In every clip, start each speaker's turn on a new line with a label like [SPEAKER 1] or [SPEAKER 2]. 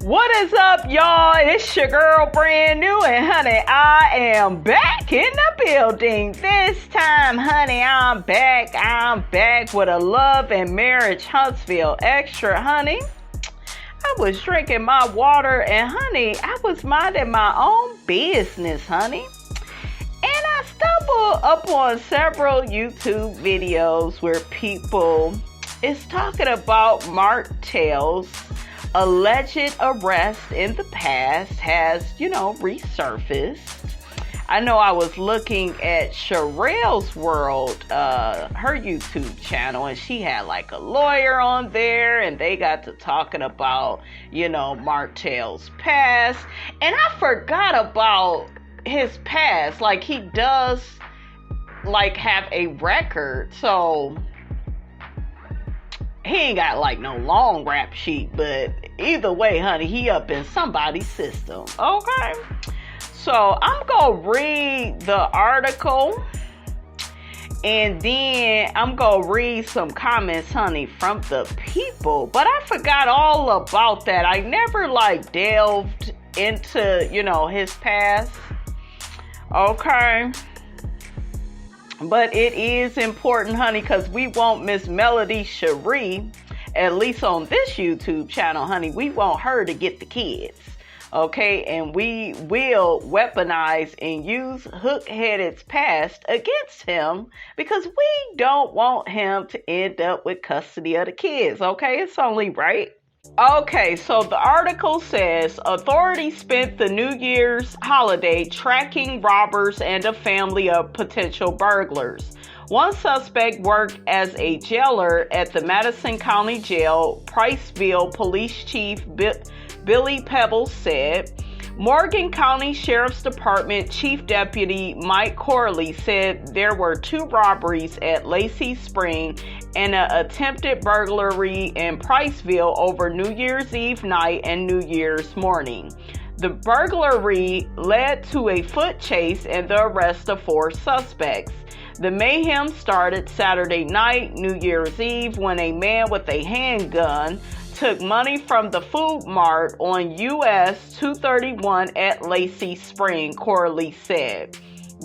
[SPEAKER 1] What is up, y'all? It's your girl, brand new, and honey, I am back in the building. This time, honey, I'm back with a Love and Marriage Huntsville extra, honey. I was drinking my water, and honey, I was minding my own business, honey. And I stumbled upon several YouTube videos where people is talking about Martell's alleged arrest in the past has, resurfaced. I know I was looking at Sherelle's World, her YouTube channel, and she had like a lawyer on there, and they got to talking about, Martell's past. And I forgot about his past. Like, he does, have a record, so he ain't got no long rap sheet, but either way, honey, he up in somebody's system. Okay, so I'm gonna read the article, and then I'm gonna read some comments, honey, from the people. But I forgot all about that. I never delved into his past. Okay. But it is important, honey, because we want Miss Melody Cherie, at least on this YouTube channel, honey, we want her to get the kids, okay? And we will weaponize and use Hook-Headed's past against him because we don't want him to end up with custody of the kids, okay? It's only right. Okay, so the article says authorities spent the New Year's holiday tracking robbers and a family of potential burglars. One suspect worked as a jailer at the Madison County Jail, Priceville Police Chief Billy Pebbles said. Morgan County Sheriff's Department Chief Deputy Mike Corley said there were 2 robberies at Lacey Spring and an attempted burglary in Priceville over New Year's Eve night and New Year's morning. The burglary led to a foot chase and the arrest of 4 suspects. The mayhem started Saturday night, New Year's Eve, when a man with a handgun took money from the food mart on US 231 at Lacey Spring, Corley said.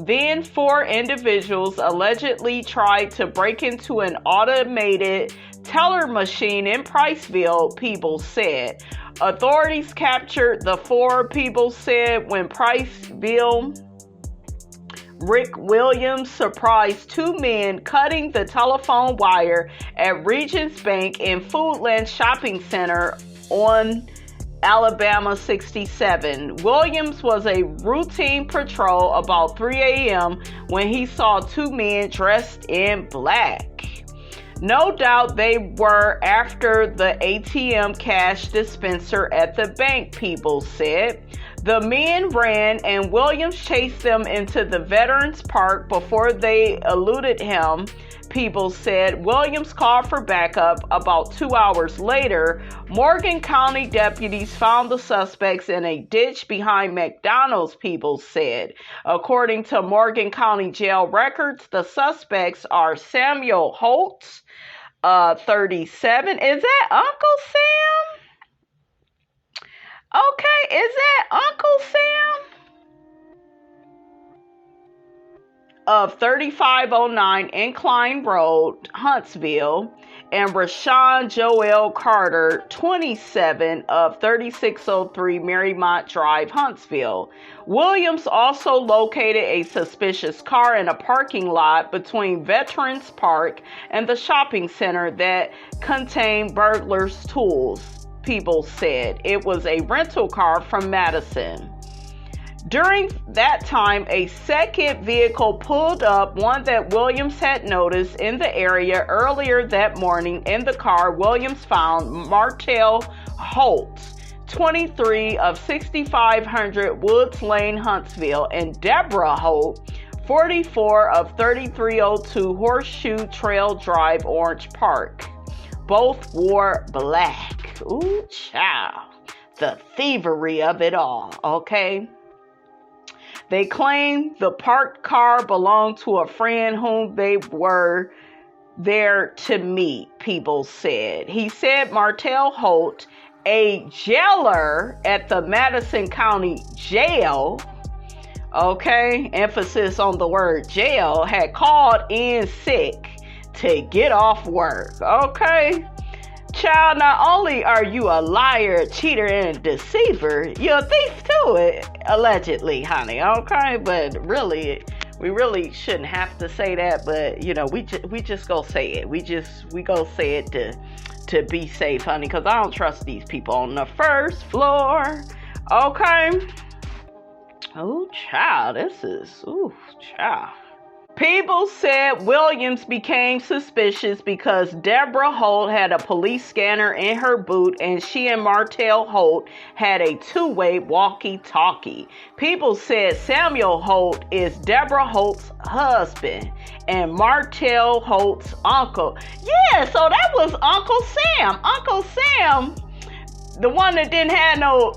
[SPEAKER 1] Then 4 individuals allegedly tried to break into an automated teller machine in Priceville, Peebles said. Authorities captured the 4, Peebles said, when Priceville Rick Williams surprised 2 men cutting the telephone wire at Regions Bank and Foodland Shopping Center on Alabama 67. Williams was a routine patrol about 3 a.m. when he saw 2 men dressed in black. No doubt they were after the ATM cash dispenser at the bank, people said. The men ran and Williams chased them into the Veterans Park before they eluded him, people said. Williams called for backup. About 2 hours later, Morgan County deputies found the suspects in a ditch behind McDonald's, people said. According to Morgan County Jail records, the suspects are Samuel Holt, 37. Is that Uncle Sam? Okay, is that Uncle Sam? Of 3509 Incline Road, Huntsville, and Rashawn Joel Carter, 27, of 3603 Marymount Drive, Huntsville. Williams also located a suspicious car in a parking lot between Veterans Park and the shopping center that contained burglars' tools. People said it was a rental car from Madison. During that time, a second vehicle pulled up, one that Williams had noticed in the area earlier that morning. In the car, Williams found Martell Holt, 23, of 6500 Woods Lane, Huntsville, and Deborah Holt, 44, of 3302 Horseshoe Trail Drive, Orange Park. Both wore black. Ooh, child. The thievery of it all, okay? They claimed the parked car belonged to a friend whom they were there to meet, people said. He said Martell Holt, a jailer at the Madison County Jail, okay, emphasis on the word jail, had called in sick to get off work, okay? Child, not only are you a liar, cheater, and deceiver, you're a thief too, allegedly, honey, okay? But really, we really shouldn't have to say that, but, you know, we just go say it. We go say it to be safe, honey, because I don't trust these people on the first floor, okay? Oh, child, child. People said Williams became suspicious because Deborah Holt had a police scanner in her boot and she and Martell Holt had a two-way walkie-talkie. People said Samuel Holt is Deborah Holt's husband and Martell Holt's uncle. Yeah, so that was Uncle Sam. Uncle Sam, the one that didn't have no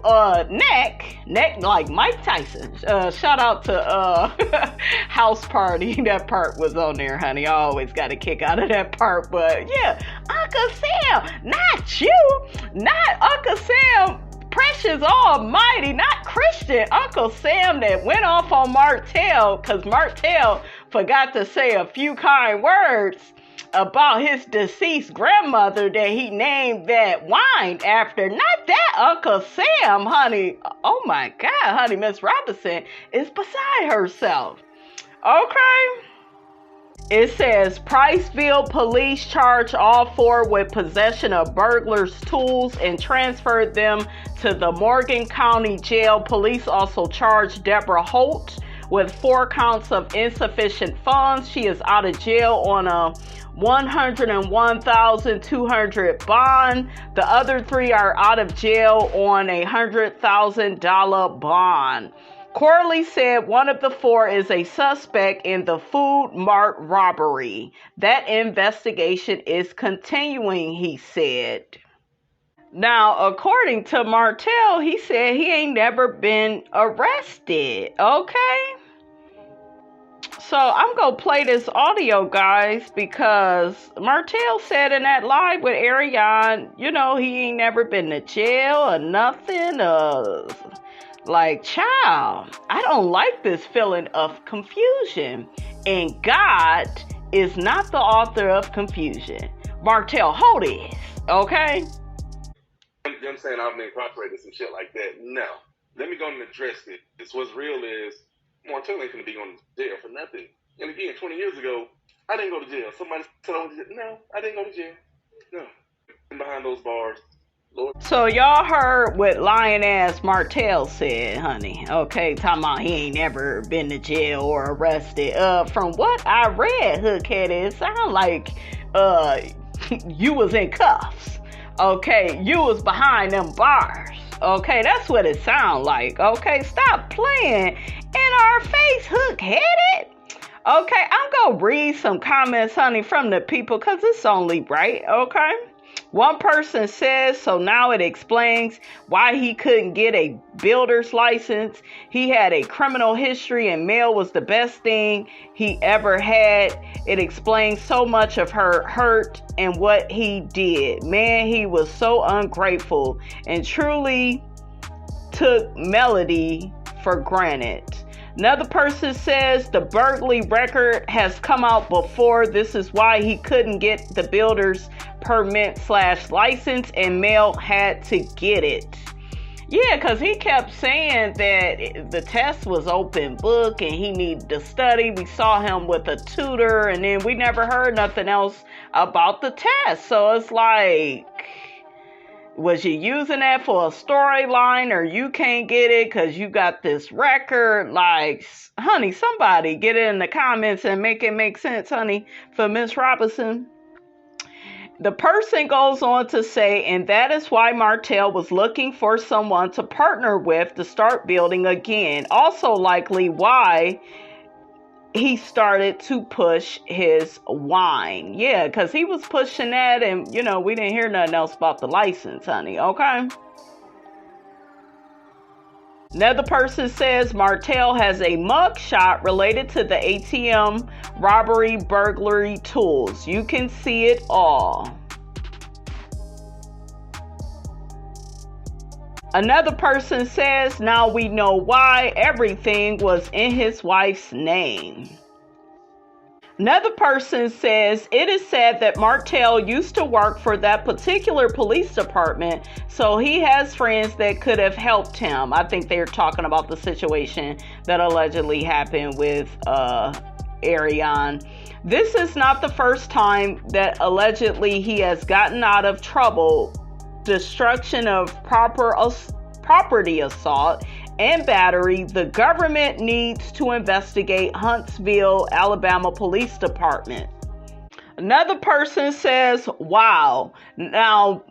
[SPEAKER 1] neck like Mike Tyson. Shout out to House Party. That part was on there, honey. I always got a kick out of that part. But yeah, Uncle Sam, not you, not Uncle Sam, precious almighty, not Christian Uncle Sam that went off on Martell because Martell forgot to say a few kind words about his deceased grandmother that he named that wine after. Not that Uncle Sam, honey. Oh my God, honey, Miss Robinson is beside herself. Okay. It says Priceville police charged all four with possession of burglars' tools and transferred them to the Morgan County Jail. Police also charged Deborah Holt with 4 counts of insufficient funds. She is out of jail on a $101,200 bond. The other 3 are out of jail on a $100,000 bond. Corley said one of the 4 is a suspect in the Food Mart robbery. That investigation is continuing, he said. Now, according to Martell, he said he ain't never been arrested, okay? So I'm going to play this audio, guys, because Martell said in that live with Ariane, you know, he ain't never been to jail or nothing. Like, child, I don't like this feeling of confusion. And God is not the author of confusion. Martell Holt is, okay?
[SPEAKER 2] You know what I'm saying? I've been incarcerated and some shit like that. No. Let me go and address it. It's what's real is Martell ain't gonna be going to jail for nothing. And again, 20 years ago, I didn't go to jail. Somebody said I went to jail. No, I didn't go to jail. No. Behind those bars. Lord.
[SPEAKER 1] So y'all heard what lying ass Martell said, honey. Okay, talking about he ain't never been to jail or arrested. From what I read, Hookhead, it sound like you was in cuffs. Okay, you was behind them bars. Okay, that's what it sound like. Okay, stop playing in our face, hook-headed. Okay, I'm gonna read some comments, honey, from the people, because it's only right, okay? One person says, so now it explains why he couldn't get a builder's license. He had a criminal history and mail was the best thing he ever had. It explains so much of her hurt and what he did. Man, he was so ungrateful and truly took Melody for granted. Another person says the burglary record has come out before. This is why he couldn't get the builder's permit/license and Mel had to get it. Yeah, because he kept saying that the test was open book and he needed to study. We saw him with a tutor and then we never heard nothing else about the test. So it's like, was you using that for a storyline or you can't get it because you got this record? Like, honey, somebody get it in the comments and make it make sense, honey, for Miss Robinson. The person goes on to say, and that is why Martell was looking for someone to partner with to start building again. Also likely why he started to push his wine. Yeah, because he was pushing that and, you know, we didn't hear nothing else about the license, honey, okay? Another person says Martell has a mugshot related to the ATM robbery burglary tools. You can see it all. Another person says, now we know why everything was in his wife's name. Another person says, it is said that Martell used to work for that particular police department, so he has friends that could have helped him. I think they're talking about the situation that allegedly happened with Ariane. This is not the first time that allegedly he has gotten out of trouble. Destruction of property assault and battery. The government needs to investigate Huntsville, Alabama Police Department. Another person says, wow, now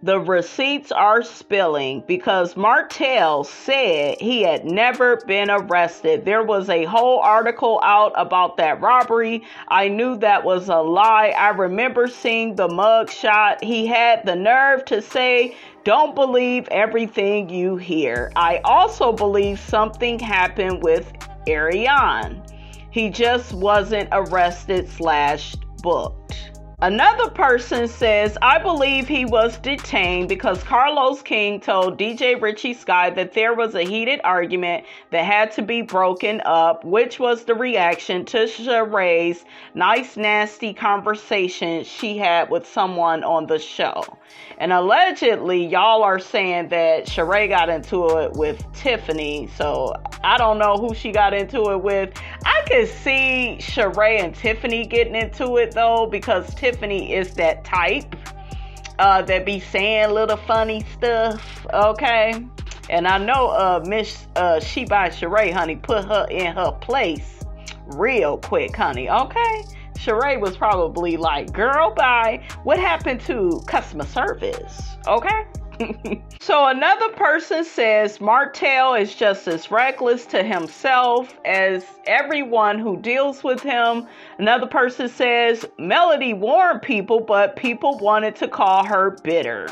[SPEAKER 1] the receipts are spilling because Martell said he had never been arrested. There was a whole article out about that robbery. I knew that was a lie. I remember seeing the mug shot. He had the nerve to say, don't believe everything you hear. I also believe something happened with Ariane. He just wasn't arrested / booked. Another person says, I believe he was detained because Carlos King told DJ Richie Sky that there was a heated argument that had to be broken up, which was the reaction to Sheree's nice, nasty conversation she had with someone on the show. And allegedly, y'all are saying that Sheree got into it with Tiffany. So I don't know who she got into it with. I could see Sheree and Tiffany getting into it though, because Tiffany is that type that be saying little funny stuff. Okay. And I know Miss She by Sheree, honey, put her in her place real quick, honey. Okay. Sheree was probably like, girl, bye. What happened to customer service? Okay. So another person says Martell is just as reckless to himself as everyone who deals with him. Another person says Melody warned people, but people wanted to call her bitter.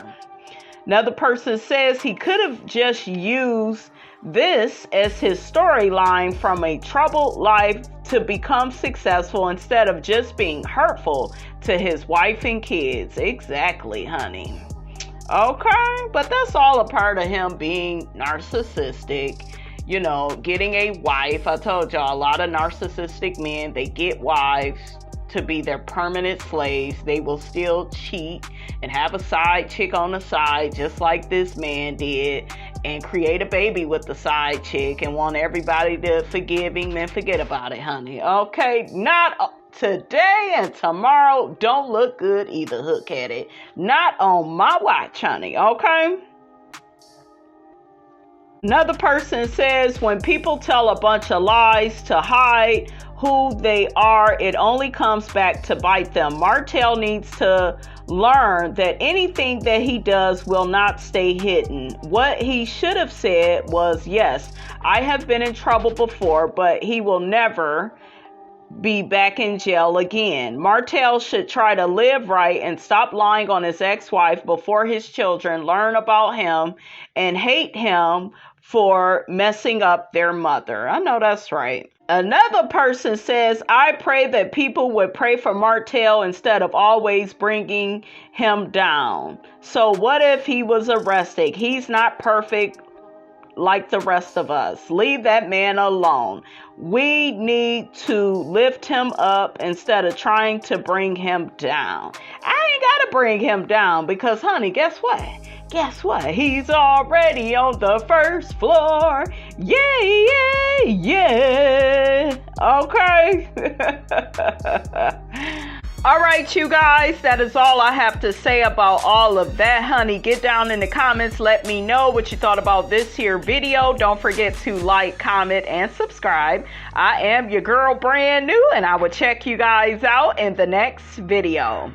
[SPEAKER 1] Another person says he could have just used this as his storyline from a troubled life to become successful instead of just being hurtful to his wife and kids. Exactly, honey. Okay, but that's all a part of him being narcissistic, you know, getting a wife. I told y'all, a lot of narcissistic men, they get wives to be their permanent slaves. They will still cheat and have a side chick on the side, just like this man did, and create a baby with the side chick and want everybody to forgive him and forget about it, honey. Okay, not today, and tomorrow don't look good either, hook at it. Not on my watch, honey, okay? Another person says when people tell a bunch of lies to hide who they are, it only comes back to bite them. Martell needs to learn that anything that he does will not stay hidden. What he should have said was, yes, I have been in trouble before, but he will never be back in jail again. Martell should try to live right and stop lying on his ex-wife before his children learn about him and hate him for messing up their mother. I know that's right. Another person says, I pray that people would pray for Martell instead of always bringing him down. So what if he was arrested? He's not perfect like the rest of us. Leave that man alone. We need to lift him up instead of trying to bring him down. I ain't got to bring him down because, honey, guess what? Guess what? He's already on the first floor. Yeah, yeah, yeah. Okay. All right, you guys, that is all I have to say about all of that, honey. Get down in the comments. Let me know what you thought about this here video. Don't forget to like, comment, and subscribe. I am your girl, brand new, and I will check you guys out in the next video.